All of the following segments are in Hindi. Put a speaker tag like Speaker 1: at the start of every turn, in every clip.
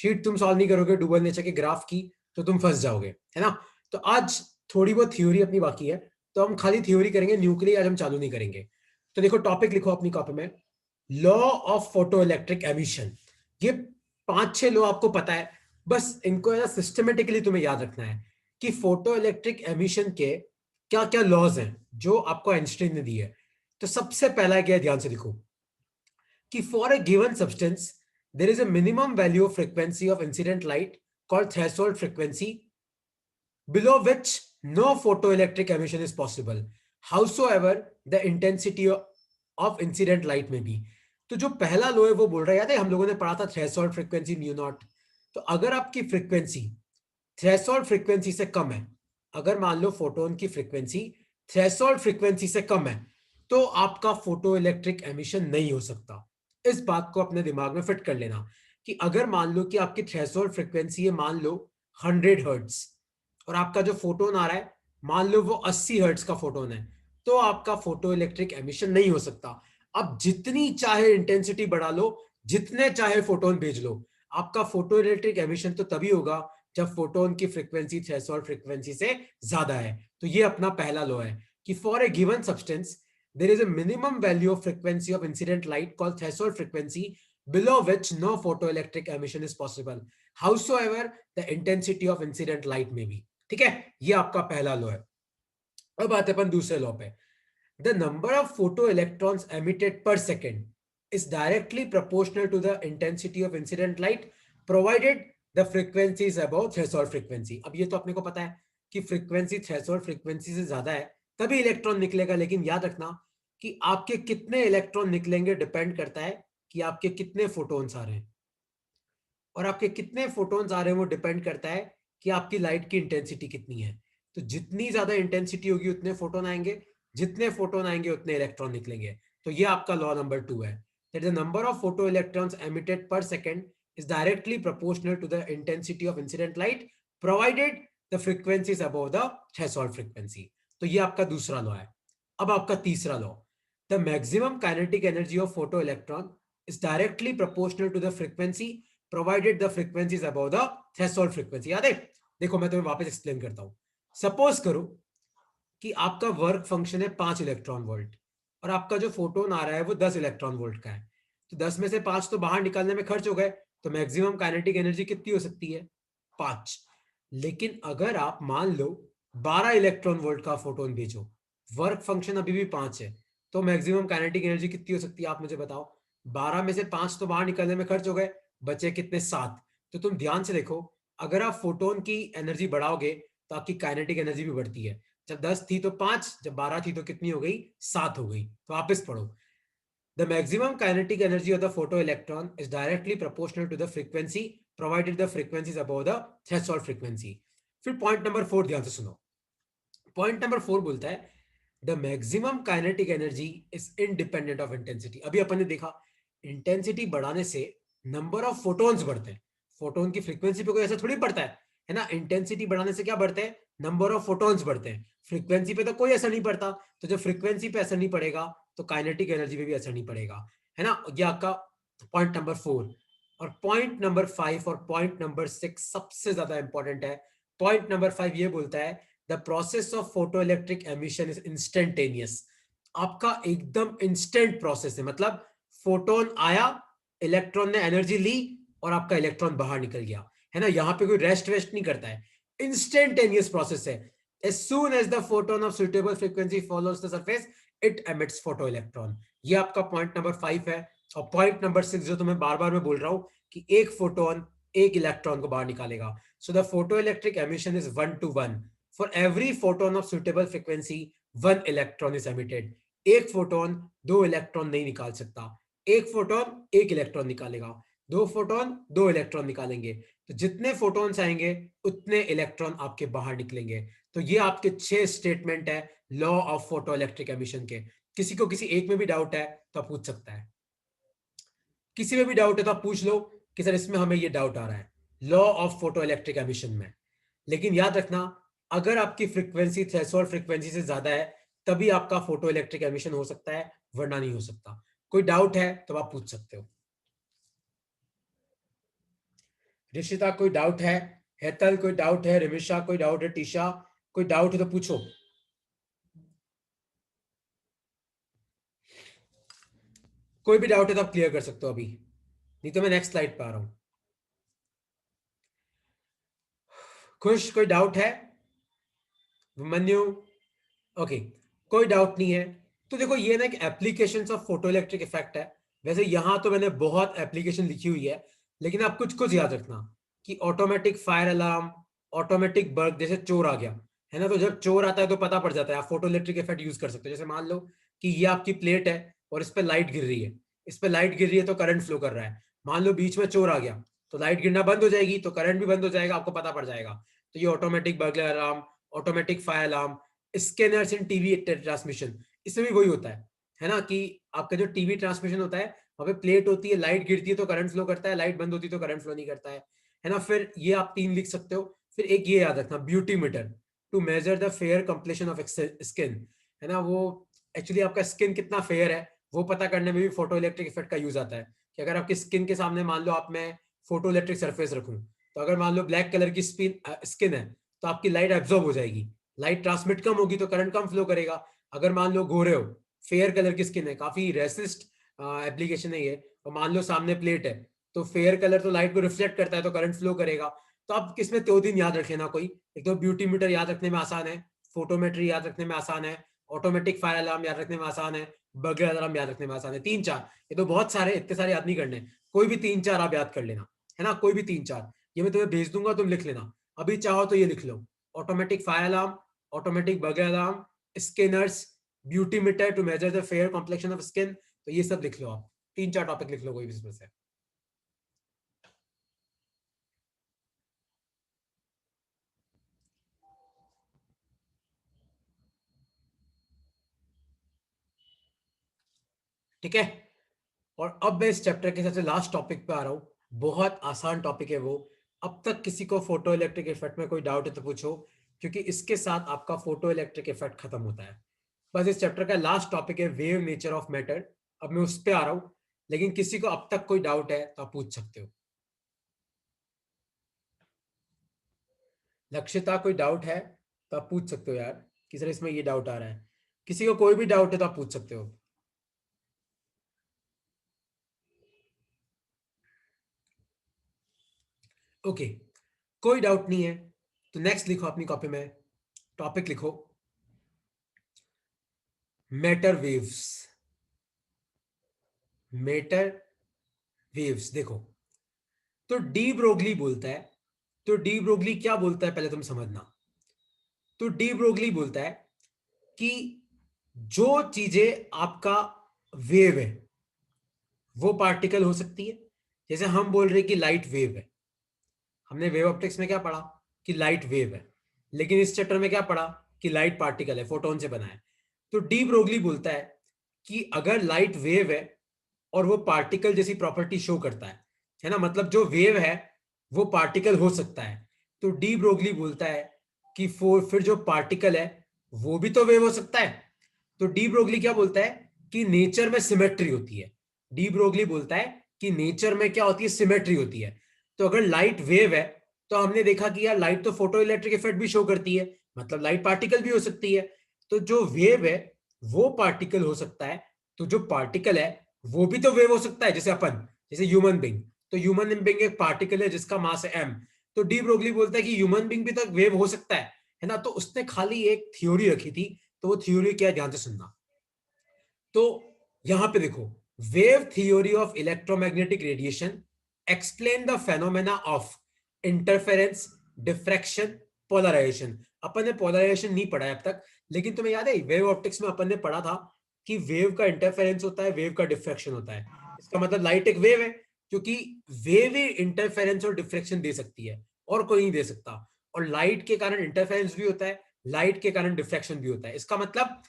Speaker 1: शीट तुम सॉल्व नहीं करोगे डुबल नेचर के ग्राफ की तो तुम फंस जाओगे, है ना। तो आज थोड़ी बहुत थ्योरी अपनी बाकी है, तो हम खाली थ्योरी करेंगे, न्यूक्लियर आज हम चालू नहीं करेंगे। तो देखो टॉपिक लिखो अपनी कॉपी में, law of photo electric emission. ये 5-6 लॉ आपको पता है, बस इनको सिस्टमेटिकली तुम्हें याद रखना है कि फोटो इलेक्ट्रिक एमिशन के क्या क्या लॉज हैं जो आपको आइंस्टाइन ने दी है। तो सबसे पहला क्या है, ध्यान से देखो कि for a given substance there is a minimum value of frequency of incident light called threshold frequency below which no photoelectric emission is possible howsoever the intensity of incident light may be। तो जो पहला लो है वो बोल रहा है, याद है हम लोगों ने पढ़ा था थ्रेशोल्ड फ्रीक्वेंसी म्यू नॉट। तो अगर आपकी फ्रीक्वेंसी थ्रेशोल्ड फ्रीक्वेंसी से कम है, अगर मान लो फोटोन की फ्रीक्वेंसी थ्रेशोल्ड फ्रीक्वेंसी से कम है, तो आपका फोटो इलेक्ट्रिक एमिशन नहीं हो सकता। इस बात को अपने दिमाग में फिट कर लेना कि अगर मान लो कि आपकी थ्रेशोल्ड फ्रीक्वेंसी है मान लो 100 हर्ट्ज, और आपका जो फोटोन आ रहा है मान लो वो 80 हर्ट्ज का फोटोन है, तो आपका फोटो इलेक्ट्रिक एमिशन नहीं हो सकता। अब जितनी चाहे इंटेंसिटी बढ़ा लो, जितने चाहे फोटोन भेज लो, आपका फोटो इलेक्ट्रिक एमिशन तो तभी होगा जब फोटोन की फ्रीक्वेंसी थ्रेशोल्ड फ्रीक्वेंसी से ज्यादा है। तो ये अपना पहला लॉ है कि for a given substance there is a minimum value of frequency of incident light called threshold frequency below which no photoelectric emission is possible howsoever the intensity of incident light may be। ठीक है, ये आपका पहला लॉ है। अब आते अपन दूसरे लॉ पे, the number of photo electrons emitted पर second is directly proportional to the intensity of incident light provided the frequency is above threshold frequency। अब ये तो अपने को पता है कि फ्रीक्वेंसी थ्रेशोल्ड फ्रीक्वेंसी से ज्यादा है तभी इलेक्ट्रॉन निकलेगा, लेकिन याद रखना कि आपके कितने इलेक्ट्रॉन निकलेंगे डिपेंड करता है कि आपके कितने फोटोन्स आ रहे हैं, और आपके कितने फोटोन्स आ रहे हैं वो डिपेंड करता है कि आपकी लाइट की इंटेंसिटी कितनी है। तो जितनी ज्यादा इंटेंसिटी होगी उतने फोटोन आएंगे, जितने फोटोन आएंगे उतने इलेक्ट्रॉन निकलेंगे। तो ये आपका लॉ नंबर 2 है, that the number of photo electrons emitted पर second is directly proportional to the intensity of incident light provided the frequency is above the threshold frequency। तो ये आपका दूसरा लॉ है। अब आपका तीसरा law, the maximum kinetic energy of photoelectron is directly proportional to the frequency provided the frequency is above the threshold frequency। याद है, देखो मैं तुम्हें वापस एक्सप्लेन करता हूं। सपोज करो कि आपका वर्क फंक्शन है 5 इलेक्ट्रॉन वोल्ट, और आपका जो फोटोन आ रहा है वो 10 इलेक्ट्रॉन वोल्ट का है। तो 10 में से 5 तो बाहर निकालने में खर्च हो गए, तो मैक्सिमम काइनेटिक एनर्जी कितनी हो सकती है, 5। लेकिन अगर आप मान लो 12 इलेक्ट्रॉन वोल्ट का फोटोन भेजो, वर्क फंक्शन अभी भी 5 है, तो मैक्सिमम काइनेटिक एनर्जी कितनी हो सकती है आप मुझे बताओ। 12 में से 5 तो बाहर निकलने में खर्च हो गए, बचे कितने, 7। तो तुम ध्यान से देखो, अगर आप फोटोन की एनर्जी बढ़ाओगे तो आपकी काइनेटिक एनर्जी भी बढ़ती है। जब 10 थी तो 5, जब 12 थी तो कितनी हो गई, 7 हो गई। तो वापस पढ़ो, the maximum kinetic energy of the photoelectron is directly proportional to the frequency provided the frequency above the threshold frequency. फिर पॉइंट नंबर 4 ध्यान से सुनो, पॉइंट नंबर 4 बोलता है the maximum kinetic energy is independent of intensity. अभी अपन ने देखा इंटेंसिटी बढ़ाने से नंबर ऑफ फोटोन्स बढ़ते हैं, फोटोन की फ्रीक्वेंसी पे कोई ऐसा थोड़ी बढ़ता है ना। इंटेंसिटी बढ़ाने से क्या बढ़ते हैं, नंबर ऑफ फोटोन्स बढ़ते हैं, फ्रीक्वेंसी पे तो कोई असर नहीं पड़ता। तो जब फ्रीक्वेंसी पे असर नहीं पड़ेगा तो काइनेटिक एनर्जी पे भी असर नहीं पड़ेगा, है ना। ये आपका पॉइंट नंबर 4। और पॉइंट नंबर 5 और पॉइंट नंबर 6 सबसे ज्यादा इंपॉर्टेंट है। पॉइंट नंबर 5 ये बोलता है the process of photo electric emission is instantaneous. आपका एकदम इंस्टेंट प्रोसेस है, मतलब फोटोन आया, इलेक्ट्रॉन ने एनर्जी ली और आपका इलेक्ट्रॉन बाहर निकल गया, है ना। यहां पे कोई रेस्ट वेस्ट नहीं करता है, इंस्टेंटेनियस प्रोसेस है। as soon as the photon of suitable frequency follows the surface it emits photoelectron। ये आपका पॉइंट नंबर 5 है। और पॉइंट नंबर 6 जो तुम्हें बार बार मैं बोल रहा हूं कि एक फोटोन एक इलेक्ट्रॉन को बाहर निकालेगा। So the photo electric emission is 1:1। For every photon of suitable frequency 1 electron is emitted. एक फोटोन 2 इलेक्ट्रॉन नहीं निकाल सकता, एक फोटोन 1 इलेक्ट्रॉन निकालेगा, 2 फोटोन 2 इलेक्ट्रॉन निकालेंगे। तो जितने फोटोन्स आएंगे उतने इलेक्ट्रॉन आपके बाहर निकलेंगे। तो ये आपके 6 स्टेटमेंट है law of photo electric emission के। किसी को किसी एक में भी डाउट है तो आप पूछ सकता है, किसी में भी डाउट है तो आप पूछ लो कि सर इसमें हमें ये डाउट आ रहा है law of photo electric emission में। लेकिन याद रखना, अगर आपकी फ्रीक्वेंसी थ्रेशोल्ड फ्रीक्वेंसी से ज्यादा है तभी आपका फोटो इलेक्ट्रिक एमिशन हो सकता है, वरना नहीं हो सकता। कोई डाउट है तो आप पूछ सकते हो। ऋषिता कोई डाउट है? हेतल कोई डाउट है? रिमिशा कोई डाउट है? टीशा कोई डाउट है तो पूछो। कोई भी डाउट है तो आप क्लियर कर सकते हो अभी, नहीं तो मैं नेक्स्ट स्लाइड पे आ रहा हूं। खुश कोई डाउट है? मन्यु ओके, कोई डाउट नहीं है। तो देखो ये ना एक application of photo electric effect है। वैसे यहां तो मैंने बहुत एप्लीकेशन लिखी हुई है, लेकिन आप कुछ कुछ याद रखना कि ऑटोमेटिक फायर अलार्म, ऑटोमेटिक बर्ग, जैसे चोर आ गया है ना, तो जब चोर आता है तो पता पड़ जाता है, आप फोटो इलेक्ट्रिक इफेक्ट यूज कर सकते हो। जैसे मान लो कि ये आपकी प्लेट है और इस पर लाइट गिर रही है, इस पर लाइट गिर रही है तो करंट फ्लो कर रहा है। मान लो बीच में चोर आ गया तो लाइट गिरना बंद हो जाएगी, तो करंट भी बंद हो जाएगा, आपको पता पड़ जाएगा। तो ये automatic burglar alarm, automatic fire alarm, scanners in TV transmission, इसमें भी वही होता है ना, कि आपका जो टीवी ट्रांसमिशन होता है वहां पे प्लेट होती है, लाइट गिरती है तो करंट फ्लो करता है, लाइट बंद होती है तो करंट फ्लो नहीं करता है ना। फिर ये आप 3 लिख सकते हो। फिर एक ये याद रखना, beauty meter, to measure the fair complexion of skin, है ना। वो एक्चुअली आपका स्किन कितना फेयर है वो पता करने में भी फोटो इलेक्ट्रिक इफेक्ट का यूज आता है। कि अगर आपकी स्किन के सामने मान लो आप मैं फोटो इलेक्ट्रिक सरफेस रखूं, तो अगर मान लो ब्लैक कलर की स्किन है तो आपकी लाइट एब्जॉर्ब हो जाएगी, लाइट ट्रांसमिट कम होगी तो करंट कम फ्लो करेगा। अगर मान लो गोरे हो, फेयर कलर की स्किन है, काफी रेसिस्ट एप्लीकेशन है ये, और मान लो सामने प्लेट है, तो फेयर कलर तो लाइट को रिफ्लेक्ट करता है तो करंट फ्लो करेगा। तो आप किसमें 2 दिन याद रखे ना कोई, एक तो ब्यूटी मीटर याद रखने में आसान है, फोटोमेट्री याद रखने में आसान है, ऑटोमेटिक फायर अलार्म याद रखने में आसान है, बर्गलर अलार्म याद रखने में आसान है। 3-4, ये तो बहुत सारे, इतने सारे याद नहीं करने, कोई भी 3-4 आप याद कर लेना, है ना, कोई भी 3-4। ये मैं तुम्हें भेज दूंगा, तुम लिख लेना, अभी चाहो तो ये लिख लो, automatic fire alarm, automatic burglar alarm, scanners, beauty meter to measure the fair complexion of skin. तो ये सब लिख लो आप, 3-4 टॉपिक लिख लो कोई भी इसमें से। ठीक है, और अब मैं इस चैप्टर के सबसे लास्ट टॉपिक पे आ रहा हूं। बहुत आसान टॉपिक है वो। अब तक किसी को फोटो इलेक्ट्रिक इफेक्ट में कोई डाउट है तो पूछो, क्योंकि इसके साथ आपका फोटो इलेक्ट्रिक इफेक्ट खत्म होता है। बस इस चैप्टर का लास्ट टॉपिक है वेव नेचर ऑफ मैटर। अब मैं उस पर आ रहा हूं, लेकिन किसी को अब तक कोई डाउट है तो आप पूछ सकते हो। लक्ष्यता कोई डाउट है तो आप पूछ सकते हो यार, कि सर इसमें ये डाउट आ रहा है। किसी को कोई भी डाउट है तो आप पूछ सकते हो। ओके, कोई डाउट नहीं है तो नेक्स्ट लिखो अपनी कॉपी में, टॉपिक लिखो मैटर वेव्स। मैटर वेव्स देखो, तो डी ब्रोगली बोलता है, तो डी ब्रोगली क्या बोलता है पहले तुम समझना। तो डी ब्रोगली बोलता है कि जो चीजें आपका वेव है वो पार्टिकल हो सकती है। जैसे हम बोल रहे कि लाइट वेव है, हमने वेव ऑप्टिक्स में क्या पढ़ा कि लाइट वेव है, लेकिन इस चैप्टर में क्या पढ़ा कि लाइट पार्टिकल है, फोटोन से बना है। तो डी ब्रोगली बोलता है कि अगर लाइट वेव है और वो पार्टिकल जैसी प्रॉपर्टी शो करता है ना, मतलब जो वेव है वो पार्टिकल हो सकता है। तो डी ब्रोगली बोलता है कि फिर जो पार्टिकल है वो भी तो वेव हो सकता है। तो डी ब्रोगली क्या बोलता है कि नेचर में सिमेट्री होती है। डी ब्रोगली बोलता है कि नेचर में क्या होती है, सिमेट्री होती है। तो अगर लाइट वेव है तो हमने देखा कि यार लाइट तो फोटो इलेक्ट्रिक इफेक्ट भी शो करती है, मतलब लाइट पार्टिकल भी हो सकती है। तो जो वेव है वो पार्टिकल हो सकता है, तो जो पार्टिकल है वो भी तो वेव हो सकता है, जैसे अपन, जैसे ह्यूमन बींग। तो ह्यूमन बींग एक पार्टिकल है जिसका मास है m। तो डी ब्रोगली बोलता है कि ह्यूमन बींग भी तो वेव हो सकता है ना। तो उसने खाली एक थ्योरी रखी थी, तो वो थ्योरी क्या है ध्यान से सुनना। तो यहां पे देखो, wave theory of electromagnetic radiation explain the phenomena of interference, diffraction, polarisation. अपन ने पोलराइजेशन नहीं पढ़ा है अब तक, लेकिन तुम्हें याद है वेव ऑप्टिक्स में अपन ने पढ़ा था कि वेव का इंटरफेरेंस होता है, वेव का डिफ्रैक्शन होता है। इसका मतलब लाइट एक वेव है, क्योंकि वेव ही इंटरफेरेंस और डिफ्रैक्शन दे सकती है, और कोई नहीं दे सकता। और लाइट के कारण इंटरफेरेंस भी होता है, लाइट के कारण डिफ्रैक्शन भी होता है। इसका मतलब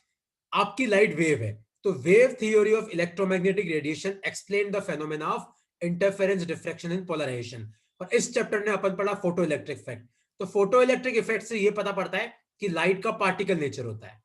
Speaker 1: आपकी लाइट वेव है। तो wave theory of electromagnetic radiation explain the phenomena of interference, diffraction and polarisation. और इस चैप्टर ने अपन पढ़ा फोटो इलेक्ट्रिक इफेक्ट। तो फोटो इलेक्ट्रिक इफेक्ट से यह पता पड़ता है कि लाइट का पार्टिकल नेचर होता है।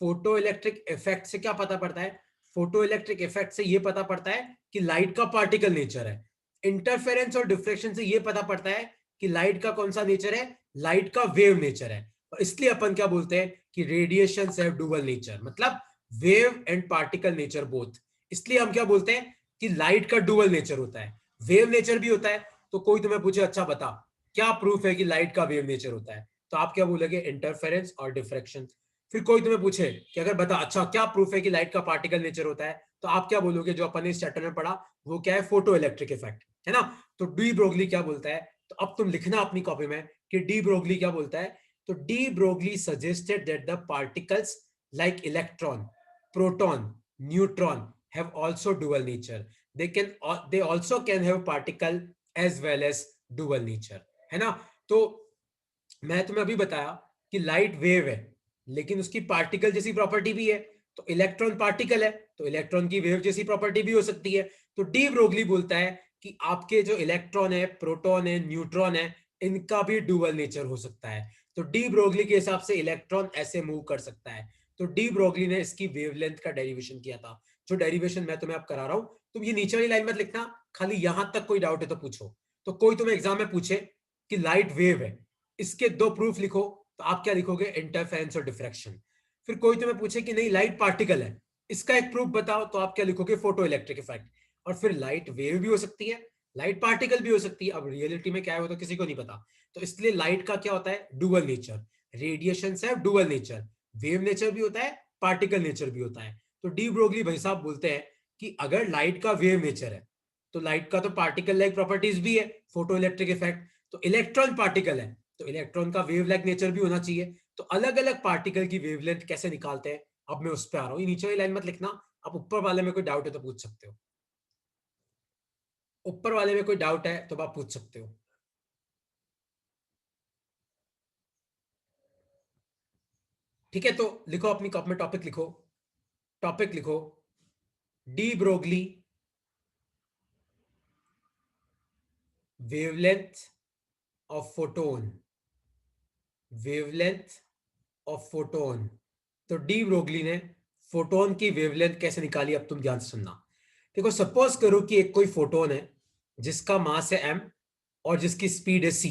Speaker 1: फोटो इलेक्ट्रिक इफेक्ट से क्या पता पड़ता है, फोटो इलेक्ट्रिक इफेक्ट से यह पता पड़ता है कि लाइट का पार्टिकल नेचर है। इंटरफेरेंस और डिफ्रेक्शन से ये पता पड़ता है कि लाइट का कौन सा नेचर है, लाइट का वेव नेचर है, और इसलिए अपन क्या बोलते हैं कि रेडिएशन हैव डुअल नेचर, मतलब wave and particle nature both. इसलिए हम क्या बोलते हैं कि लाइट का डुअल नेचर होता है, वेव नेचर भी होता है। तो कोई तुम्हें पूछे अच्छा बता क्या प्रूफ है कि लाइट का वेव नेचर होता है, तो आप क्या बोलोगे, इंटरफेरेंस और डिफ्रेक्शन। फिर कोई तुम्हें पूछे कि अगर बता अच्छा क्या प्रूफ है कि लाइट का पार्टिकल नेचर होता है, तो आप क्या बोलोगे, जो अपन ने इस चैप्टर में पढ़ा वो क्या है, फोटो इलेक्ट्रिक इफेक्ट, है ना। तो डी ब्रोगली क्या बोलता है, तो अब तुम लिखना अपनी कॉपी में कि डी ब्रोगली क्या बोलता है। तो de Broglie suggested that the particles like electron, proton, neutron have also dual nature, they also can have particle as well as dual nature, है ना। तो मैं तुम्हें अभी बताया कि लाइट वेव है लेकिन उसकी पार्टिकल जैसी प्रॉपर्टी भी है, तो इलेक्ट्रॉन पार्टिकल है तो इलेक्ट्रॉन की वेव जैसी प्रॉपर्टी भी हो सकती है। तो डी ब्रोगली बोलता है कि आपके जो इलेक्ट्रॉन है, प्रोटॉन है, न्यूट्रॉन है, इनका भी डुअल नेचर हो सकता है। तो डी ब्रोगली के हिसाब से इलेक्ट्रॉन ऐसे मूव कर सकता है। तो डी ब्रोगली ने इसकी वेवलेंथ का डेरिवेशन किया था, जो डेरिवेशन मैं तुम्हें अब करा रहा हूं। तुम ये नीचे वाली लाइन मत लिखना, खाली यहां तक कोई डाउट है तो पूछो। तो कोई तुम्हें एग्जाम में पूछे कि लाइट वेव है, इसके दो प्रूफ लिखो, तो आप क्या लिखोगे, इंटरफेरेंस और डिफ्रैक्शन। फिर कोई तुम्हें पूछे कि नहीं लाइट पार्टिकल है, इसका एक प्रूफ बताओ, तो आप क्या लिखोगे, फोटो इलेक्ट्रिक इफेक्ट। और फिर लाइट वेव भी हो सकती है, लाइट पार्टिकल भी हो सकती है, अब रियलिटी में क्या है वो तो किसी को नहीं पता। तो इसलिए लाइट का क्या होता है, डुअल नेचर, रेडिएशन से डुअल नेचर, वेव नेचर भी होता है, पार्टिकल नेचर भी होता है। तो डी ब्रोगली भाई साहब बोलते हैं कि अगर लाइट का वेव नेचर है तो लाइट का तो पार्टिकल लाइक प्रॉपर्टीज भी है, फोटो इलेक्ट्रिक इफेक्ट। तो इलेक्ट्रॉन पार्टिकल है तो इलेक्ट्रॉन का वेव लाइक नेचर भी होना चाहिए। तो अलग अलग पार्टिकल की वेवलेंथ कैसे निकालते हैं, अब मैं उस पर आ रहा हूं। ये नीचे वाली लाइन मत लिखना, आप ऊपर वाले में कोई डाउट है तो पूछ सकते हो, ऊपर वाले में कोई डाउट है तो आप पूछ सकते हो। ठीक है, तो लिखो अपनी कॉप में, टॉपिक लिखो, टॉपिक लिखो, de Broglie wavelength of photon, wavelength of photon. तो डी ब्रोगली ने फोटोन की वेवलेंथ कैसे निकाली, अब तुम ध्यान से सुनना। देखो सपोज करो कि एक कोई फोटोन है जिसका मास है m और जिसकी स्पीड है c।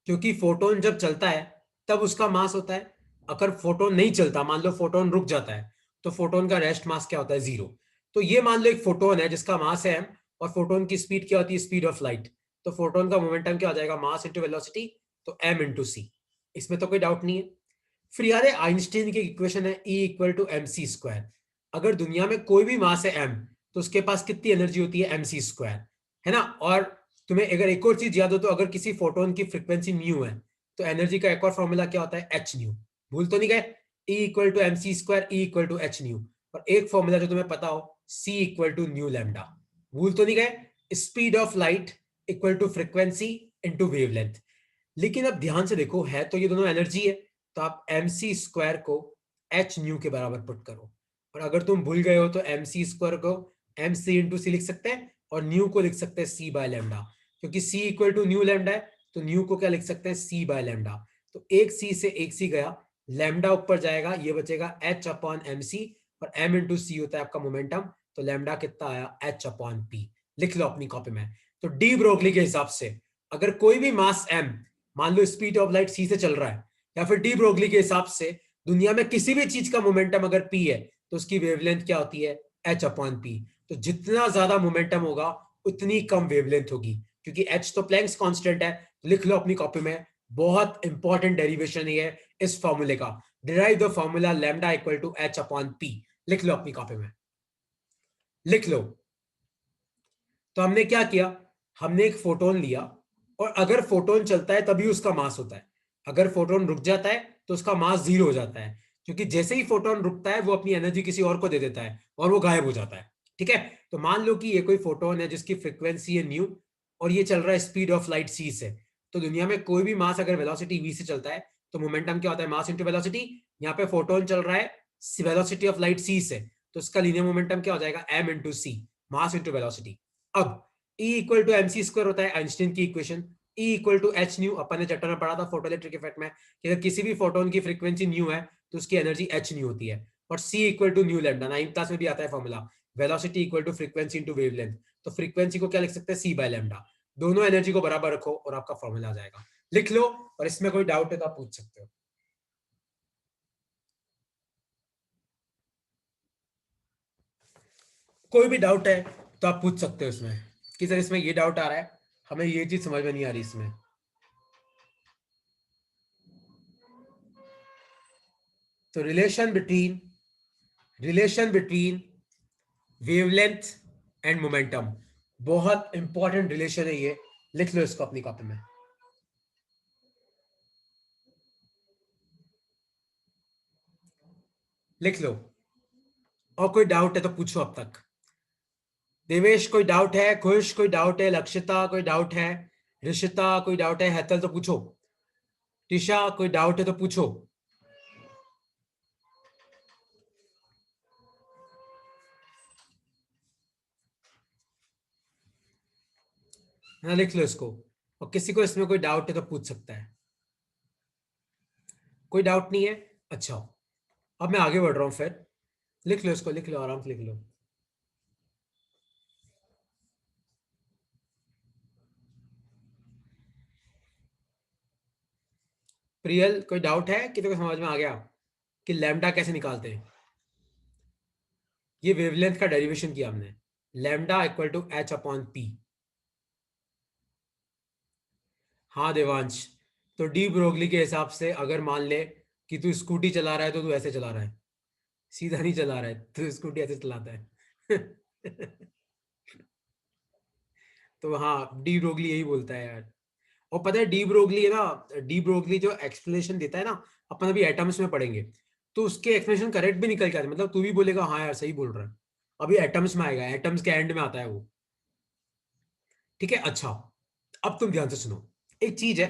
Speaker 1: क्योंकि फोटोन जब चलता है तब उसका मास होता है, अगर फोटोन नहीं चलता, मान लो फोटोन रुक जाता है, तो फोटोन का रेस्ट मास क्या होता है, 0। तो ये मान लो एक फोटोन है जिसका मास है m और फोटोन की स्पीड क्या होती है, स्पीड ऑफ लाइट। तो फोटोन का मोमेंटम क्या हो जाएगा, मास इंटू वेलोसिटी, तो m इंटू सी। इसमें तो कोई डाउट नहीं है। फिर यार आइंस्टीन की इक्वेशन है E equal to M C square. अगर दुनिया में कोई भी मास है m तो उसके पास कितनी एनर्जी होती है, mc स्क्वायर, है ना। और तुम्हें अगर एक और चीज याद हो तो अगर किसी फोटोन की फ्रीक्वेंसी न्यू है तो एनर्जी का एक और फॉर्मूला क्या होता है, एच न्यू। भूल तो नहीं गए, E equal to M C square, E equal to H nu. और एक फॉर्मूला जो तुम्हें पता हो, C equal to nu lambda. भूल तो नहीं गए, speed of light equal to frequency into wavelength. लेकिन अब ध्यान से देखो, है तो ये दोनों एनर्जी है, तो आप एम सी स्क्वायर को एच न्यू के बराबर पुट करो। और अगर तुम भूल गए हो तो एम सी स्क्वायर को एम सी इंटू सी लिख सकते हैं और न्यू को लिख सकते हैं सी बाय लैम्डा, क्योंकि सी इक्वल टू न्यू लैम्डा है, तो न्यू को क्या लिख सकते हैं, सी बाय लैम्डा। तो एक सी से एक सी गया, लैम्डा ऊपर जाएगा, ये बचेगा एच अपॉन एम सी, और एम इंटू सी होता है आपका मोमेंटम, तो लैम्डा कितना आया, एच अपॉन पी। लिख लो अपनी कॉपी में। तो डी ब्रोगली के हिसाब से अगर कोई भी मास एम, मान लो स्पीड ऑफ लाइट सी से चल रहा है, या फिर डी ब्रोगली के हिसाब से दुनिया में किसी भी चीज का मोमेंटम अगर पी है तो उसकी वेवलेंथ क्या होती है, एच अपॉन पी। तो जितना ज्यादा मोमेंटम होगा उतनी कम वेवलेंथ होगी, क्योंकि एच तो प्लैंक्स कांस्टेंट है। लिख लो अपनी कॉपी में, बहुत इंपॉर्टेंट डेरिवेशन है इस फॉर्मूले का, derive the formula lambda equal to H upon P. लिख लो अपनी कॉपी में, लिख लो। तो हमने क्या किया, हमने एक फोटोन लिया, और अगर फोटोन चलता है तभी उसका मास होता है, अगर फोटोन रुक जाता है तो उसका मास 0 हो जाता है, क्योंकि जैसे ही फोटोन रुकता है वो अपनी एनर्जी किसी और को दे देता है और वो गायब हो जाता है। ठीक है, तो मान लो कि ये कोई फोटोन है जिसकी फ्रीक्वेंसी है न्यू, और ये चल रहा है स्पीड ऑफ लाइट सी से। तो दुनिया में कोई भी मास अगर वेलोसिटी वी से चलता है तो मोमेंटम क्या होता है, मास इंटू वेलोसिटी। यहाँ पे फोटोन चल रहा है वेलोसिटी ऑफ लाइट सी से, तो उसका लीनियर मोमेंटम क्या हो जाएगा, m into c, mass into velocity. अब E equal to m c square होता है आइंस्टीन की equation, E equal to H nu, अपन ने चैप्टर में पढ़ा था फोटो इलेक्ट्रिक इफेक्ट में कि अगर किसी भी फोटोन की फ्रीक्वेंसी न्यू है तो उसकी एनर्जी एच न्यू होती है। और C equal to nu lambda, 9th class में भी आता है formula, velocity equal to frequency into wavelength. तो फ्रीक्वेंसी को क्या लिख सकते हैं, सी बाय लैम्डा। दोनों एनर्जी को बराबर रखो और आपका फॉर्मूला आ जाएगा। लिख लो, और इसमें कोई डाउट है तो आप पूछ सकते हो। कोई भी डाउट है तो आप पूछ सकते हो इसमें कि सर इसमें ये डाउट आ रहा है, हमें ये चीज समझ में नहीं आ रही इसमें। तो relation between wavelength and momentum, बहुत इंपॉर्टेंट रिलेशन है ये। लिख लो इसको अपनी कॉपी में। लिख लो, और कोई डाउट है तो पूछो अब तक। देवेश कोई डाउट है, खुश कोई डाउट है, लक्षिता कोई डाउट है, ऋषिता कोई डाउट है, हेतल तो पूछो, टिशा कोई डाउट है तो पूछो। हाँ लिख लो इसको, और किसी को इसमें कोई डाउट है तो पूछ सकता है। कोई डाउट नहीं है, अच्छा अब मैं आगे बढ़ रहा हूं फिर। लिख लो इसको, लिख लो, आराम से लिख लो। प्रियल कोई डाउट है कि तेरे को समझ में आ गया कि लैम्डा कैसे निकालते हैं? ये वेवलेंथ का डेरिवेशन किया हमने, lambda equal to H upon P. हाँ देवांश, तो डी ब्रोगली के हिसाब से अगर मान ले कि तू स्कूटी चला रहा है तो तू ऐसे चला रहा है, सीधा नहीं चला रहा है, तू स्कूटी ऐसे चलाता है। तो हाँ, डी ब्रोगली यही बोलता है यार। और पता है डी ब्रोगली है ना, डी ब्रोगली जो एक्सप्लेनेशन देता है ना, अपन अभी एटम्स में पढ़ेंगे, तो उसके एक्सप्लेनेशन करेक्ट भी निकल के आते हैं। मतलब तू भी बोलेगा हाँ यार सही बोल रहा है। अभी एटम्स में आएगा, एटम्स के एंड में आता है वो। ठीक है, अच्छा अब तुम ध्यान से सुनो। एक चीज है,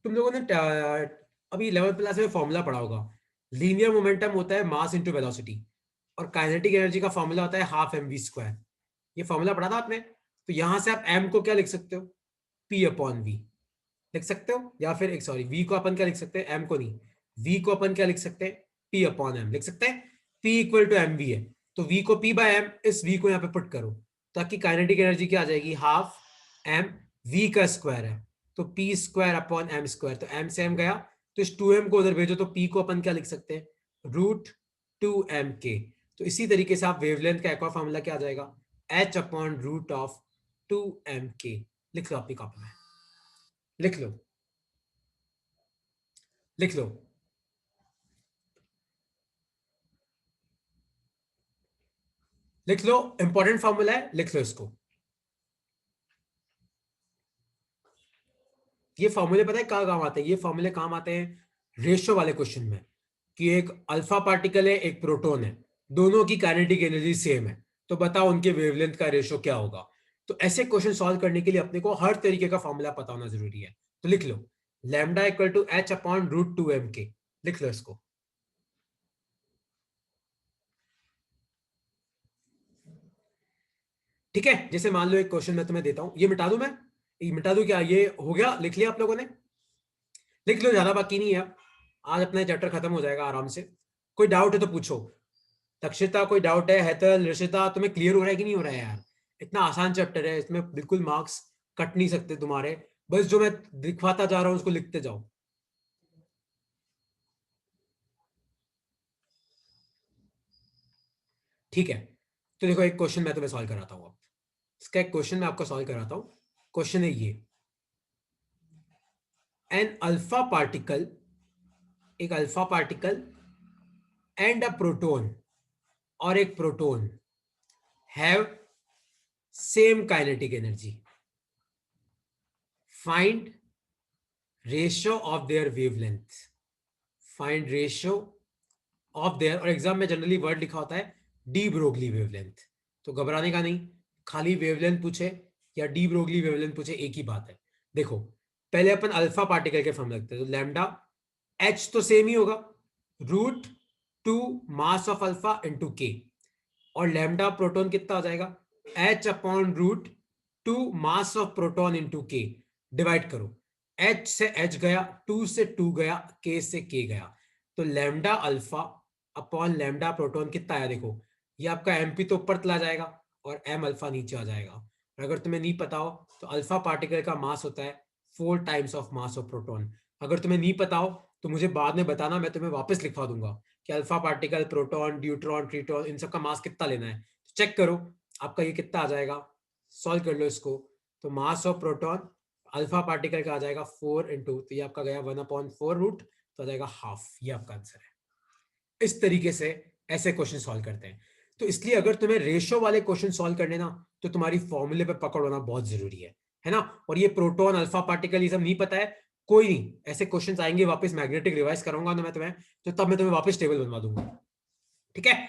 Speaker 1: तुम लोगों ने अभी 11th क्लास में फॉर्मूला पढ़ा होगा, लीनियर मोमेंटम होता है मास इनटू वेलोसिटी, और काइनेटिक एनर्जी का फॉर्मूला होता है हाफ एम वी स्क्वायर। ये फॉर्मूला पढ़ा था आपने? तो यहां से आप एम को क्या लिख सकते हो, पी अपॉन वी लिख सकते हो, या फिर एक सॉरी, वी को अपन क्या लिख सकते हैं, एम को नहीं, वी को अपन क्या लिख सकते हैं, पी अपॉन एम लिख सकते हैं। P equal to M V है, तो वी को पी बाय एम, इस वी को यहाँ पे पुट करो, ताकि काइनेटिक एनर्जी क्या आ जाएगी, हाफ एम वी का स्क्वायर है, तो P square upon M square, तो एम से एम गया, तो इस टू एम को उधर भेजो, तो पी को अपन क्या लिख सकते हैं, रूट टू एम के। तो इसी तरीके से आप वेवलेंथ का एक और फॉर्मूला क्या आ जाएगा, H upon root of two M के। लिख लो अपनी कॉपी में, लिख लो, लिख लो। लिख लो, इंपॉर्टेंट फॉर्मूला है, लिख लो इसको। ये फॉर्मूले पता है कहाँ काम आते हैं, ये फॉर्मूले काम आते हैं रेशियो वाले क्वेश्चन में, कि एक अल्फा पार्टिकल है एक प्रोटॉन है, दोनों की काइनेटिक एनर्जी सेम है, तो बताओ उनके वेवलेंथ का रेशियो क्या होगा। तो ऐसे क्वेश्चन सॉल्व करने के लिए अपने को हर तरीके का फॉर्मूला पता होना जरूरी है। तो लिख लो, lambda equal to H upon root two M के। लिख लो इसको। ठीक है, जैसे मान लो एक क्वेश्चन मैं तुम्हें देता हूं, ये मिटा दूं मैं, ये मिटा दूं क्या, ये हो गया, लिख लिया आप लोगों ने? लिख लो, ज्यादा बाकी नहीं है, आज अपना चैप्टर खत्म हो जाएगा आराम से। कोई डाउट है तो पूछो। तक्षिता कोई डाउट है, हेतल, ऋषिता, तुम्हें क्लियर हो रहा है कि नहीं हो रहा है यार? इतना आसान चैप्टर है, इसमें बिल्कुल मार्क्स कट नहीं सकते तुम्हारे, बस जो मैं दिखवाता जा रहा हूं उसको लिखते जाओ। ठीक है, तो देखो एक क्वेश्चन मैं तुम्हें सॉल्व कराता हूँ अब, इसका एक क्वेश्चन मैं आपको सॉल्व कराता हूँ। क्वेश्चन है ये, एन अल्फा पार्टिकल, एक alpha particle and a proton, और एक proton have same kinetic energy, find ratio of their wavelength, find ratio of their, और एग्जाम में जनरली वर्ड लिखा होता है डी ब्रोगली वेवलेंथ, तो घबराने का नहीं, खाली वेवलेंथ पूछे या डी ब्रोगली वेवलेंथ पूछे एक ही बात है। देखो पहले अपन अल्फा पार्टिकल के फॉर्म लगते हैं, तो लैम्डा एच तो सेम ही होगा, root two mass of alpha into K, और लैम्डा प्रोटॉन कितना आ जाएगा, H upon root two mass of proton into K, divide करो, एच से एच गया, टू से टू गया, के से के गया, तो lambda alpha upon lambda proton कितना आया, देखो ये आपका एमपी तो ऊपर चला जाएगा, और m अल्फा नीचे आ जाएगा। और अगर तुम्हें नहीं पता हो तो अल्फा पार्टिकल का मास होता है 4 times of mass of proton. अगर तुम्हें नहीं पता हो तो मुझे बाद में बताना, मैं तुम्हें वापस लिखवा दूंगा कि अल्फा पार्टिकल, प्रोटॉन, ड्यूट्रॉन, ट्रिटॉन, इन सब का मास कितना लेना है। तो चेक करो आपका ये कितना आ जाएगा, सॉल्व कर लो इसको। तो मास ऑफ प्रोटॉन अल्फा पार्टिकल का आ जाएगा 4 इंटू, तो ये आपका गया 1/4 रूट, तो आ जाएगा हाफ। ये आपका आंसर है। इस तरीके से ऐसे क्वेश्चन सॉल्व करते हैं। तो इसलिए अगर तुम्हें रेशो वाले क्वेश्चन सॉल्व करने ना, तो तुम्हारी फॉर्मूले पे पकड़ होना बहुत जरूरी है ना। और ये प्रोटॉन, अल्फा पार्टिकल, ये सब नहीं पता है, कोई नहीं, ऐसे क्वेश्चंस आएंगे, वापस मैग्नेटिक रिवाइज कराऊंगा ना मैं तुम्हें, तो तब मैं तुम्हें वापस टेबल बनवा दूंगा, ठीक है।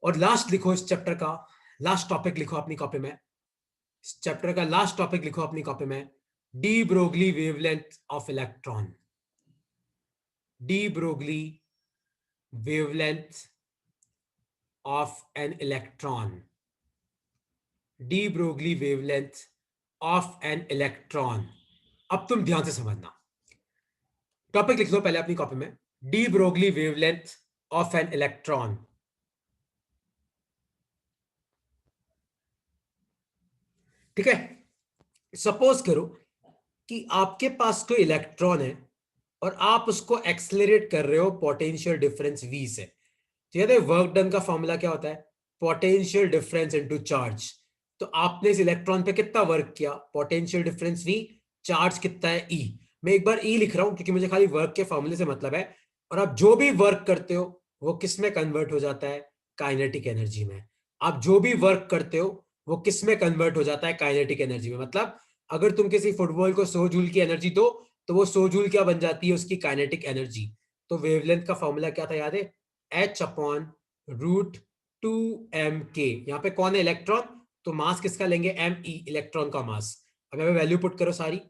Speaker 1: और लास्ट लिखो इस चैप्टर का, लास्ट टॉपिक लिखो अपनी कॉपी में, इस चैप्टर का लास्ट टॉपिक लिखो अपनी कॉपी में, de Broglie wavelength of electron. De Broglie wavelength of an electron. De Broglie wavelength of an electron. अब तुम ध्यान से समझना, टॉपिक लिख लो पहले अपनी कॉपी में, de Broglie wavelength of an electron. ठीक है, सपोज करो कि आपके पास कोई इलेक्ट्रॉन है और आप उसको एक्सेलरेट कर रहे हो पोटेंशियल डिफरेंस v से। तो याद है वर्क डन का फॉर्मूला क्या होता है, पोटेंशियल डिफरेंस इनटू चार्ज। तो आपने इस इलेक्ट्रॉन पे कितना वर्क किया, पोटेंशियल डिफरेंस v, चार्ज कितना है e। मैं एक बार e लिख रहा हूं क्योंकि मुझे खाली वर्क के फॉर्मूले से मतलब है। और आप जो भी वर्क करते हो वो किस में कन्वर्ट हो जाता है, काइनेटिक एनर्जी में। आप जो भी वर्क करते हो वो किस में कन्वर्ट हो जाता है, काइनेटिक एनर्जी में। मतलब अगर तुम किसी फुटबॉल को 100 जूल की एनर्जी दो तो वो 100 जूल क्या बन जाती है, उसकी काइनेटिक एनर्जी। तो वेवलेंथ का फॉर्मूला क्या था, याद है, h/√2m k। यहाँ पे कौन है, इलेक्ट्रॉन, तो मास किसका लेंगे, me, इलेक्ट्रॉन का मास। अब यहाँ पे वैल्यू पुट करो सारी,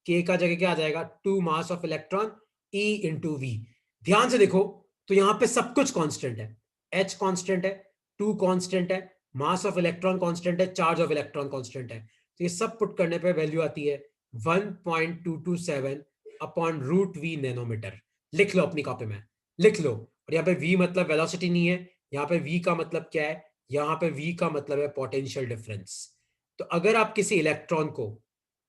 Speaker 1: k का जगह क्या आ जाएगा, 2 mass of electron e into V. ध्यान से देखो तो यहाँ पे सब कुछ कांस्टेंट है, h कांस्टेंट है, 2 कांस्टेंट है, मास ऑफ इलेक्ट्रॉन कांस्टेंट है, चार्ज ऑफ इलेक्ट्रॉन कांस्टेंट है। तो ये सब पुट करने पे वैल्यू आती है 1.227 अपॉन रूट वी नैनोमीटर। लिख लो अपनी कॉपी में, लिख लो। और यहाँ पे v मतलब वेलोसिटी नहीं है, यहाँ पे v का मतलब क्या है, यहाँ पे v का मतलब है पोटेंशियल डिफरेंस। तो अगर आप किसी इलेक्ट्रॉन को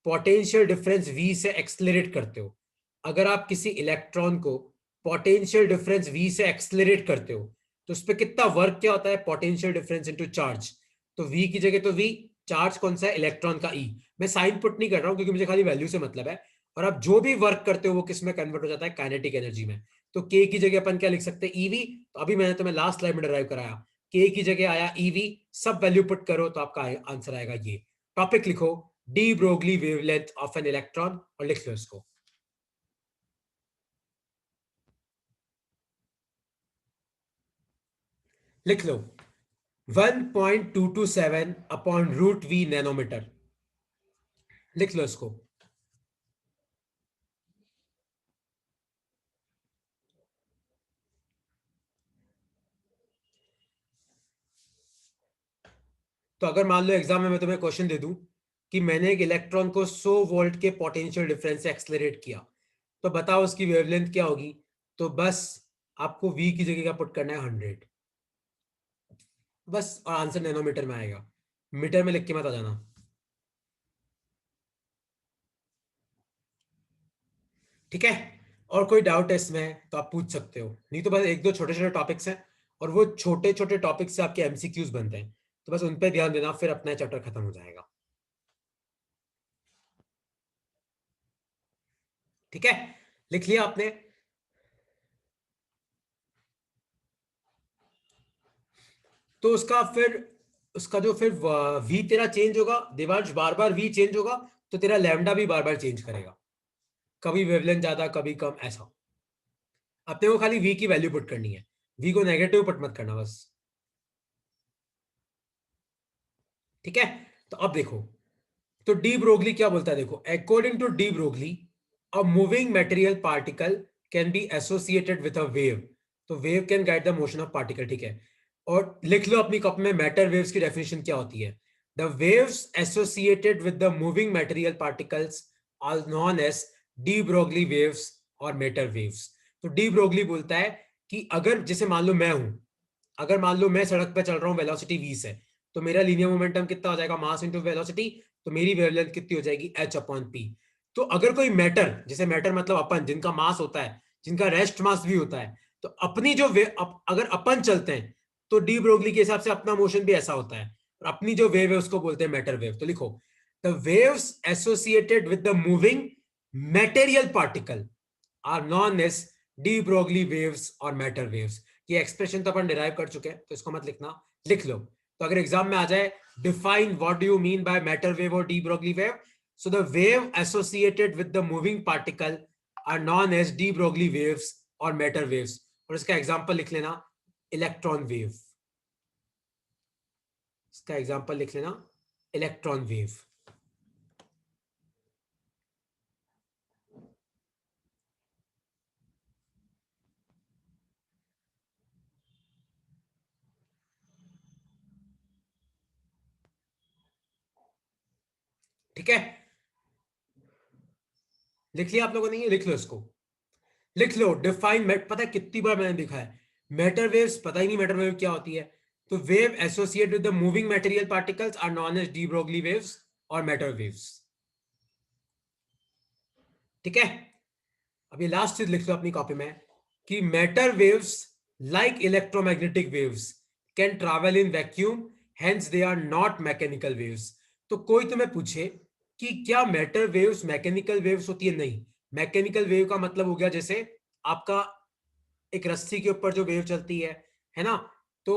Speaker 1: पोटेंशियल डिफरेंस v से एक्सेलरेट करते हो, अगर आप किसी इलेक्ट्रॉन को पोटेंशियल डिफरेंस v से एक्सेलरेट करते हो, तो उस पर कितना वर्क क्या होता है, पोटेंशियल डिफरेंस इनटू चार्ज। तो v की जगह तो v, चार्ज कौन सा है, इलेक्ट्रॉन का e। मैं साइन पुट नहीं कर रहा हूं क्योंकि मुझे खाली वैल्यू से मतलब है। और आप जो भी वर्क करते हो वो किस में कन्वर्ट हो जाता है, काइनेटिक एनर्जी में। तो k की जगह अपन क्या लिख सकते हैं, ईवी। तो अभी मैंने तुम्हें लास्ट स्लाइड में डिराइव कराया, k की जगह आया ईवी, सब वैल्यू पुट करो तो आपका आंसर आएगा ये। टॉपिक लिखो, de Broglie wavelength of an electron, और लिख लो इसको। लिख लो 1.227 अपॉन रूट वी नैनोमीटर, लिख लो इसको। तो अगर मान लो एग्जाम में मैं तुम्हें क्वेश्चन दे दूं कि मैंने एक इलेक्ट्रॉन को 100 वोल्ट के पोटेंशियल डिफरेंस से एक्सेलरेट किया, तो बताओ उसकी वेवलेंथ क्या होगी। तो बस आपको v की जगह क्या पुट करना है, 100, बस। और आंसर नैनोमीटर में आएगा, मीटर में लिख के मत आ जाना, ठीक है। और कोई डाउट है इसमें तो आप पूछ सकते हो, नहीं तो बस एक दो छोटे छोटे टॉपिक्स हैं, और वो छोटे छोटे टॉपिक से आपके एमसीक्यूज बनते हैं, तो बस उन पे ध्यान देना, फिर अपना चैप्टर खत्म हो जाएगा, ठीक है। लिख लिया आपने, तो उसका फिर, उसका जो फिर वी तेरा चेंज होगा, देवांश, बार बार वी चेंज होगा, तो तेरा लैम्डा भी बार बार चेंज करेगा, कभी वेवलेंथ ज्यादा कभी कम, ऐसा। अपने को खाली वी की वैल्यू पुट करनी है, वी को नेगेटिव पुट मत करना बस, ठीक है। तो अब देखो, तो डी ब्रोगली क्या बोलता है, देखो, according to de Broglie a moving material particle can be associated with a wave. तो wave can guide the motion of particle, ठीक है। और लिख लो अपनी कॉपी में मैटर वेव्स की डेफिनेशन क्या होती है, the waves associated with the moving material particles are known as de Broglie waves और मैटर वेव्स। तो डी ब्रोगली बोलता है कि अगर जैसे मान लो मैं हूं, अगर मान लो मैं सड़क पे चल रहा हूं वेलोसिटी v से, तो मेरा लीनियर मोमेंटम कितना हो जाएगा, मास इंटू वेलोसिटी, तो मेरी वेवलेंथ कितनी हो जाएगी, h अपॉन पी। तो अगर कोई मैटर, जैसे मैटर मतलब अपन, जिनका मास होता है, जिनका रेस्ट मास भी होता है, तो अपनी जो अगर अपन चलते हैं तो डी ब्रोगली के हिसाब से अपना मोशन भी ऐसा होता है, और अपनी जो वेव है उसको बोलते हैं मैटर वेव। तो लिखो, the waves associated with the moving material particle are known as de Broglie waves और मैटर वेव्स। ये एक्सप्रेशन तो अपन डिराइव कर चुके हैं, तो इसको मत लिखना, लिख लो। तो अगर एग्जाम में आ जाए, define what do you mean by matter wave और de Broglie wave, so the wave associated with the moving particle are known as de Broglie waves or matter waves। और इसका एग्जांपल लिख लेना, इलेक्ट्रॉन वेव। इसका एग्जांपल लिख लेना, इलेक्ट्रॉन वेव। ठीक है, लिख लिया आप लोगों ने, लिख लो इसको, लिख लो। डिफाइन, पता है कितनी बार मैंने लिखा है, मैटर वेव्स पता ही नहीं मैटर वेव क्या होती है। तो wave associated with the moving material particles are known as de Broglie waves और मैटर वेव्स। ठीक है, अब ये लास्ट चीज लिख लो अपनी कॉपी में, कि matter waves like electromagnetic waves can travel in vacuum, hence they are not mechanical waves. तो कोई तुम्हें पूछे कि क्या मैटर वेव्स मैकेनिकल वेव्स होती है, नहीं। मैकेनिकल वेव का मतलब हो गया जैसे आपका एक रस्सी के ऊपर जो वेव चलती है ना। तो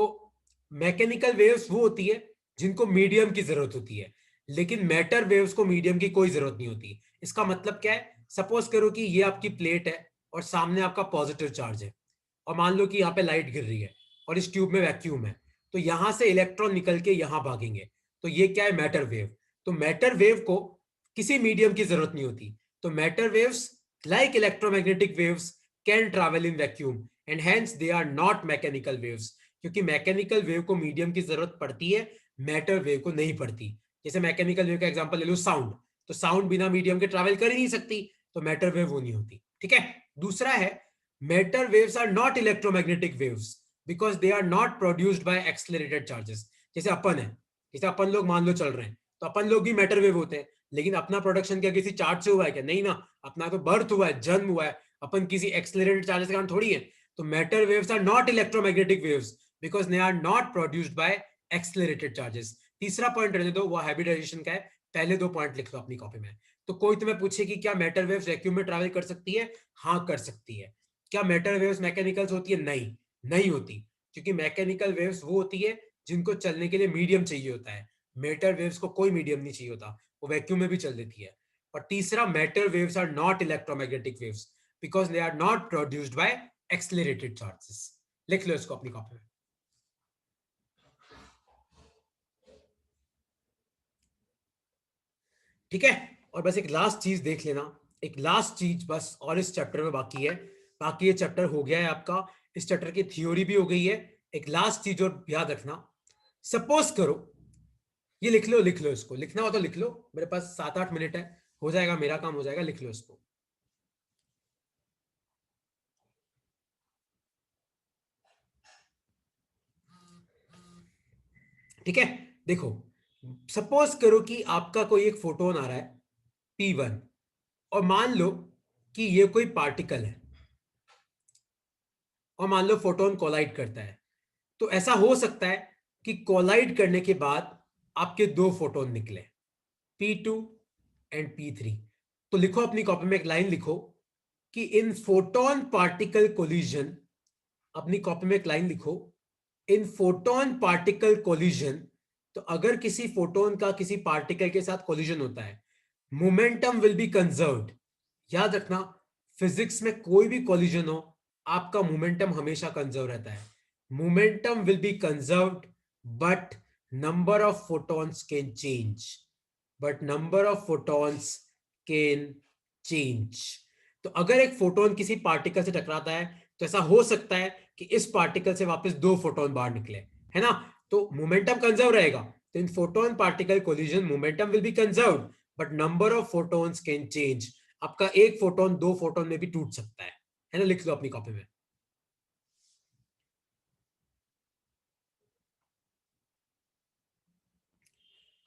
Speaker 1: मैकेनिकल वेव्स वो होती है जिनको मीडियम की जरूरत होती है, लेकिन मैटर वेव्स को मीडियम की कोई जरूरत नहीं होती। इसका मतलब क्या है, सपोज करो कि ये आपकी प्लेट है और सामने आपका पॉजिटिव चार्ज है, और मान लो कि यहाँ पे लाइट गिर रही है और इस ट्यूब में वैक्यूम है, तो यहां से इलेक्ट्रॉन निकल के यहां भागेंगे, तो ये क्या है, मैटर वेव। तो मैटर वेव को किसी मीडियम की जरूरत नहीं होती। तो matter waves like electromagnetic waves can travel in vacuum and hence they are not mechanical waves, क्योंकि मैकेनिकल वेव को मीडियम की जरूरत पड़ती है, मैटर वेव को नहीं पड़ती। जैसे मैकेनिकल वेव का एग्जांपल ले लो, साउंड, तो साउंड बिना मीडियम के ट्रैवल कर ही नहीं सकती, तो मैटर वेव वो नहीं होती। ठीक है, दूसरा है, matter waves are not electromagnetic waves because they are not produced by accelerated charges. जैसे अपन है, जैसे अपन लोग मान लो चल रहे हैं, तो अपन लोग भी मैटर वेव होते हैं, लेकिन अपना प्रोडक्शन क्या किसी चार्ज से हुआ है क्या, नहीं ना। अपना तो बर्थ हुआ है, जन्म हुआ है, अपन किसी एक्सेलरेटेड चार्जेस के कारण थोड़ी है। तो matter waves are not electromagnetic waves because they are not produced by accelerated charges. तीसरा पॉइंट रहने दो, वो हाइब्रिडाइजेशन का है। पहले दो पॉइंट लिख लो अपनी कॉपी में। तो कोई तुम्हें पूछे कि क्या मैटर वेव्स वैक्यूम में ट्रैवल कर सकती है, हाँ कर सकती है। क्या मैटर वेव्स मैकेनिकल्स होती है, नहीं, नहीं होती, क्योंकि मैकेनिकल वेव्स वो होती है जिनको चलने के लिए मीडियम चाहिए होता है। मैटर वेव्स को कोई मीडियम नहीं चाहिए होता, वो वैक्यूम में भी चल देती है। और तीसरा, matter waves are not electromagnetic waves because they are not produced by accelerated charges. लिख लो इसको अपनी कॉपी में। ठीक है, और बस एक लास्ट चीज देख लेना, एक लास्ट चीज बस और इस चैप्टर में बाकी है। बाकी ये चैप्टर हो गया है आपका, इस चैप्टर की थ्योरी भी हो गई है। एक लास्ट चीज और याद रखना, सपोज करो, ये लिख लो, लिख लो इसको, लिखना हो तो लिख लो, मेरे पास 7-8 मिनट है, हो जाएगा, मेरा काम हो जाएगा, लिख लो इसको। ठीक है, देखो, सपोज करो कि आपका कोई एक फोटोन आ रहा है P1, और मान लो कि ये कोई पार्टिकल है, और मान लो फोटोन कोलाइड करता है। तो ऐसा हो सकता है कि कोलाइड करने के बाद आपके दो फोटोन निकले, P2 एंड P3। तो लिखो अपनी कॉपी में एक लाइन लिखो कि इन फोटोन पार्टिकल कोलिजन, अपनी कॉपी में एक लाइन लिखो, इन फोटोन पार्टिकल कोलिजन। तो अगर किसी फोटोन का किसी पार्टिकल के साथ कोलिजन होता है, मोमेंटम विल बी कंजर्व्ड। याद रखना, फिजिक्स में कोई भी कोलिजन हो, आपका मोमेंटम हमेशा कंजर्व रहता है। Momentum will be conserved but number of photons can change, but number of photons can change. तो अगर एक फोटोन किसी पार्टिकल से टकराता है, तो ऐसा हो सकता है कि इस पार्टिकल से वापस दो फोटोन बाहर निकले, है ना। तो मोमेंटम कंजर्व रहेगा। तो in photon particle collision momentum will be conserved but number of photons can change. आपका एक फोटोन दो फोटोन में भी टूट सकता है ना। लिख लो अपनी कॉपी में।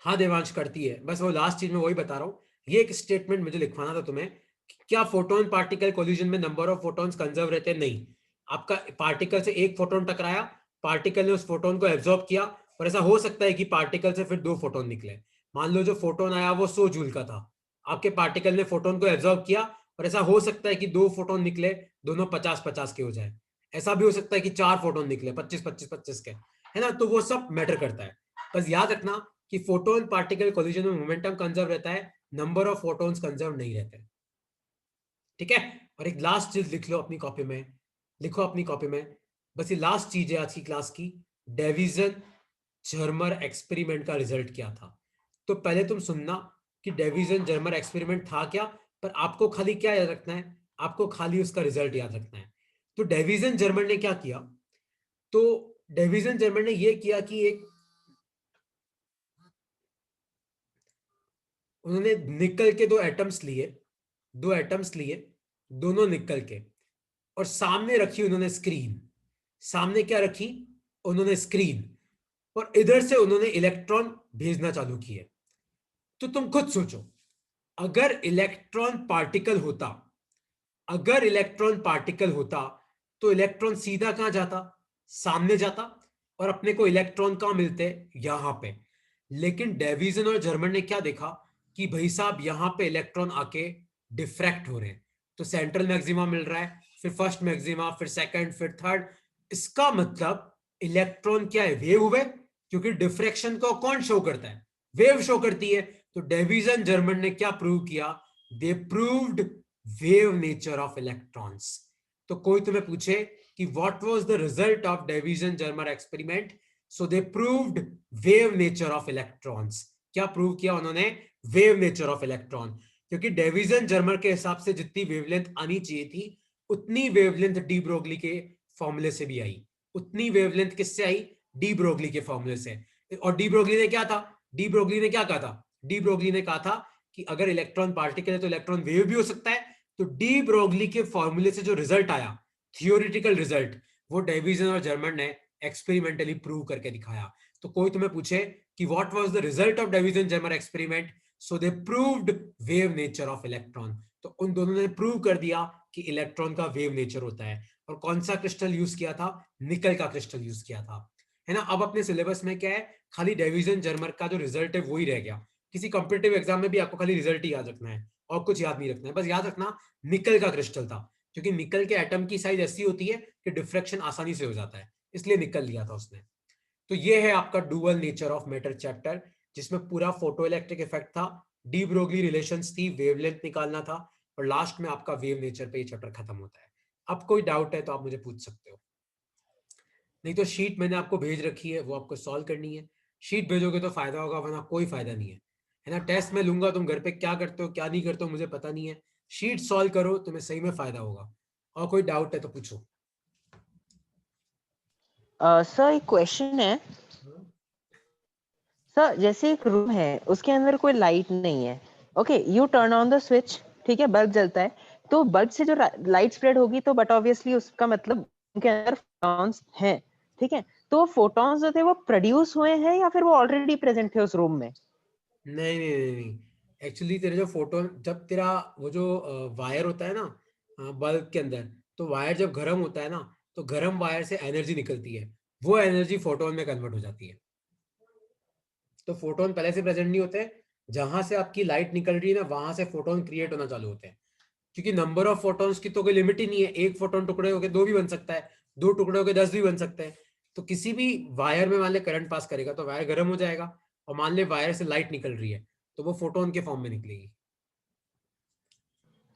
Speaker 1: हाँ देवांश करती है, बस वो लास्ट चीज में वही बता रहा हूँ। ये एक स्टेटमेंट मुझे लिखवाना था तुम्हें, क्या फोटोन पार्टिकल कोलिजन में नंबर ऑफ फोटोन्स कंजर्व रहते हैं? नहीं। आपका पार्टिकल से एक फोटोन टकराया, पार्टिकल ने उस फोटोन को एब्जॉर्ब किया, और ऐसा हो सकता है कि पार्टिकल से फिर 2 फोटोन निकले। मान लो जो फोटोन आया वो 100 जूल का था, आपके पार्टिकल ने फोटोन को एब्जॉर्ब किया, और ऐसा हो सकता है कि 2 फोटोन निकले, दोनों 50-50 के हो जाए। ऐसा भी हो सकता है कि 4 फोटोन निकले 25-25-25 के, है ना? तो वो सब मैटर करता है। बस याद रखना कि फोटोन पार्टिकल कोलिजन में मोमेंटम कंजर्व रहता है, नंबर ऑफ फोटोन्स कंजर्व नहीं रहते। ठीक है? और एक लास्ट चीज लिख लो अपनी कॉपी में, लिखो अपनी कॉपी में, बस ये लास्ट चीज है आज की क्लास की। डेविजन जर्मर एक्सपेरिमेंट का रिजल्ट क्या था? तो पहले तुम सुनना कि डेविजन जर्मर एक्सपेरिमेंट था क्या, पर आपको खाली क्या याद रखना है? आपको खाली उसका रिजल्ट याद रखना है। तो डेविजन जर्मर ने क्या किया? तो डेविजन जर्मर ने यह किया कि एक उन्होंने निकल के 2 एटम्स लिए, 2 एटम्स लिए, दोनों निकल के, और सामने रखी उन्होंने स्क्रीन। सामने क्या रखी? उन्होंने स्क्रीन, और इधर से उन्होंने इलेक्ट्रॉन भेजना चालू किए। तो तुम खुद सोचो, अगर इलेक्ट्रॉन पार्टिकल होता, अगर इलेक्ट्रॉन पार्टिकल होता, तो इलेक्ट्रॉन सीधा कहां जाता? सामने जाता, और अपने को इलेक्ट्रॉन कहां मिलते? यहां पे। लेकिन डेविजन और जर्मन ने क्या देखा कि भाई साहब यहां पे इलेक्ट्रॉन आके डिफ्रैक्ट हो रहे हैं। तो सेंट्रल मैक्सिमा मिल रहा है, फिर फर्स्ट मैक्सिमा, फिर सेकंड, फिर थर्ड। इसका मतलब इलेक्ट्रॉन क्या है? वेव हुए, क्योंकि डिफ्रैक्शन को कौन शो करता है? वेव शो करती है। तो डेविजन जर्मन ने क्या प्रूव किया? They proved wave nature of electrons. तो कोई तुम्हें पूछे कि what was the result of Davisson Germer experiment, so they proved wave nature of electrons. क्या प्रूव किया उन्होंने? Wave nature of electron. क्योंकि डेविजन जर्मर के हिसाब से जितनी वेवलेंथ आनी चाहिए थी, उतनी वेवलेंथ डी ब्रोगली के फॉर्मूले से भी आई। उतनी वेवलेंथ किससे आई? डी ब्रोगली के फॉर्मूले से। और डी ब्रोगली ने क्या था? डी ब्रोगली ने क्या कहा था? डी ब्रोगली ने कहा था कि अगर इलेक्ट्रॉन पार्टिकल है तो इलेक्ट्रॉन वेव भी हो सकता है। तो डी ब्रोगली के फॉर्मूले से जो रिजल्ट आया, थियोरिटिकल रिजल्ट, वो डेविजन और जर्मन ने एक्सपेरिमेंटली प्रूव करके दिखाया। तो कोई तुम्हें पूछे कि what was the result of Davisson Germer experiment, so they proved wave nature of electron. तो उन दोनों ने प्रूव कर दिया कि इलेक्ट्रॉन का वेव नेचर होता है। और कौन सा क्रिस्टल यूज किया था? निकल का क्रिस्टल यूज किया था, है ना? अब अपने सिलेबस में क्या है? खाली डेविजन जर्मर का जो रिजल्ट है वो ही रह गया। किसी कॉम्पिटेटिव एग्जाम में भी आपको खाली रिजल्ट ही याद रखना है, और कुछ याद नहीं रखना है। बस याद रखना निकल का क्रिस्टल था, क्योंकि निकल के एटम की साइज ऐसी होती है कि डिफ्रैक्शन आसानी से हो जाता है, इसलिए निकल लिया था उसने। तो ये है आपका dual nature of matter chapter, जिसमें पूरा फोटो इलेक्ट्रिक इफेक्ट था, डी ब्रोगली रिलेशंस थी, वेवलेंथ निकालना था, और लास्ट में आपका वेव नेचर पे ये चैप्टर खत्म होता है। अब कोई डाउट है तो आप मुझे पूछ सकते हो, नहीं तो शीट मैंने आपको भेज रखी है, वो आपको सॉल्व करनी है। शीट भेजोगे तो फायदा होगा, वरना कोई फायदा नहीं है ना? टेस्ट में लूंगा, तुम घर पे क्या करते हो क्या नहीं करते हो मुझे पता नहीं है। शीट सॉल्व करो, तुम्हें सही में फायदा होगा। और कोई डाउट है तो पूछो।
Speaker 2: सर एक क्वेश्चन है सर। जैसे एक रूम है, उसके अंदर कोई लाइट नहीं है, okay, U turn on the switch, ठीक है, बल्ब जलता है, तो बल्ब से जो लाइट स्प्रेड होगी तो बट ऑब्वियसली उसका मतलब उनके अंदर फोटॉन्स हैं, ठीक है। तो फोटॉन्स जो थे वो प्रोड्यूस हुए हैं या फिर वो ऑलरेडी प्रेजेंट थे उस रूम में?
Speaker 1: नहीं नहीं नहीं नहीं, एक्चुअली तेरे जो फोटो, जब तेरा वो जो वायर होता है ना बल्ब के अंदर, तो वायर जब गर्म होता है ना, तो गर्म वायर से एनर्जी निकलती है, वो एनर्जी फोटोन में कन्वर्ट हो जाती है। तो फोटोन पहले से प्रेजेंट नहीं होते, जहां से आपकी लाइट निकल रही है ना, वहां से फोटोन क्रिएट होना चालू होते हैं। क्योंकि नंबर ऑफ फोटोन्स की तो कोई लिमिट ही नहीं है, एक फोटोन टुकड़े होकर 2 भी बन सकता है, 2 टुकड़े होकर 10 भी बन सकते हैं। तो किसी भी वायर में मान ले करंट पास करेगा तो वायर गर्म हो जाएगा, और मान ले वायर से लाइट निकल रही है तो वो फोटोन के फॉर्म में निकलेगी।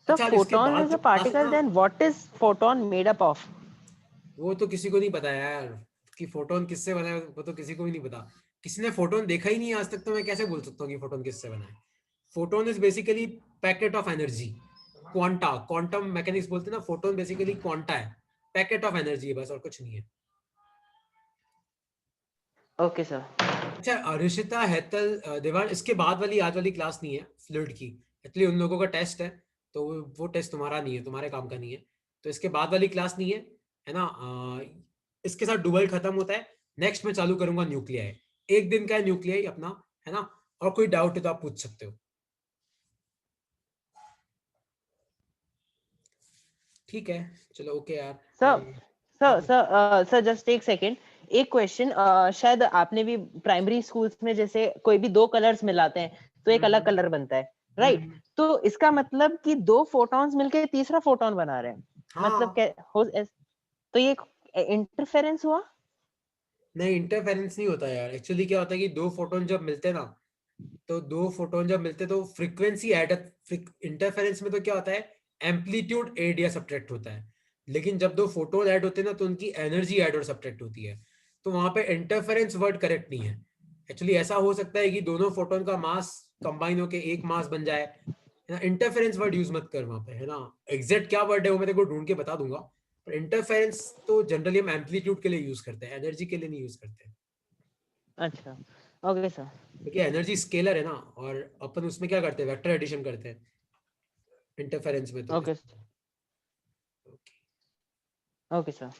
Speaker 2: सो
Speaker 1: अच्छा, इसके
Speaker 2: फोटॉन
Speaker 1: बाद
Speaker 2: इज
Speaker 1: जो
Speaker 2: अ
Speaker 1: क्लास है
Speaker 2: पार्टिकल,
Speaker 1: ना,
Speaker 2: then what is photon made up of?
Speaker 1: वो तो किसी को नहीं पता यार, कि फोटोन किससे बना है, वो तो किसी को भी नहीं पता। किसी ने फोटोन देखा ही नहीं आज तक, तो मैं कैसे बोल सकता हूँ कि फोटोन किससे बना है? Photon is basically packet of energy, quanta, quantum mechanics बोलते हैं ना, फोटोन बेसिकली क्वांटा है, पैकेट ऑफ एनर्जी है, बस और कुछ नहीं है।
Speaker 2: Okay sir.
Speaker 1: अच्छा ऋषिता, हेतल, देवान, इसके बाद वाली आज वाली क्लास नहीं है फ्लूइड की, एक्चुअली उन लोगों का टेस्ट है, तो वो टेस्ट तुम्हारा नहीं है, तुम्हारे काम का नहीं है। तो इसके बाद वाली क्लास नहीं है ना? इसके साथ डुअल खत्म होता है। नेक्स्ट मैं चालू करूंगा न्यूक्लियाई, एक दिन का है न्यूक्लियाई अपना, है ना? और कोई डाउट है तो आप पूछ सकते हो। ठीक है, चलो ओके यार।
Speaker 2: सर जस्ट एक सेकेंड, एक क्वेश्चन, शायद आपने भी प्राइमरी स्कूल्स में जैसे कोई भी दो कलर्स मिलाते हैं तो एक अलग कलर बनता है, राइट? तो इसका मतलब कि दो फोटॉन्स मिलके तीसरा फोटोन बना रहे हैं, मतलब तो ये इंटरफेरेंस हुआ?
Speaker 1: नहीं, इंटरफेरेंस नहीं होता यार। एक्चुअली क्या होता है कि दो फोटोन जब मिलते हैं ना, तो दो फोटोन जब मिलते हैं तो फ्रीक्वेंसी ऐड, इंटरफेरेंस में तो क्या होता है, एम्पलीट्यूड ऐड या सब्ट्रैक्ट होता है। लेकिन जब दो फोटोन ऐड होते हैं ना तो उनकी एनर्जी ऐड और सब्ट्रैक्ट होती है। तो वहां पे इंटरफेरेंस वर्ड करेक्ट नहीं है। एक्चुअली ऐसा हो सकता है कि दोनों फोटोन का मास कंबाइन होके एक मास बन जाए, है ना। इंटरफेरेंस वर्ड यूज मत कर वहां पे, है ना। एग्जैक्ट क्या वर्ड है वो मैं तेरे को ढूंढ के बता दूंगा। पर इंटरफेरेंस तो जनरली हम एम्पलीट्यूड के लिए यूज करते हैं, एनर्जी के लिए नहीं यूज करते।
Speaker 2: अच्छा, ओके सर।
Speaker 1: क्योंकि एनर्जी स्केलर है ना, और अपन उसमें क्या करते हैं, वेक्टर एडिशन करते हैं इंटरफेरेंस में तो।
Speaker 2: Okay, okay sir.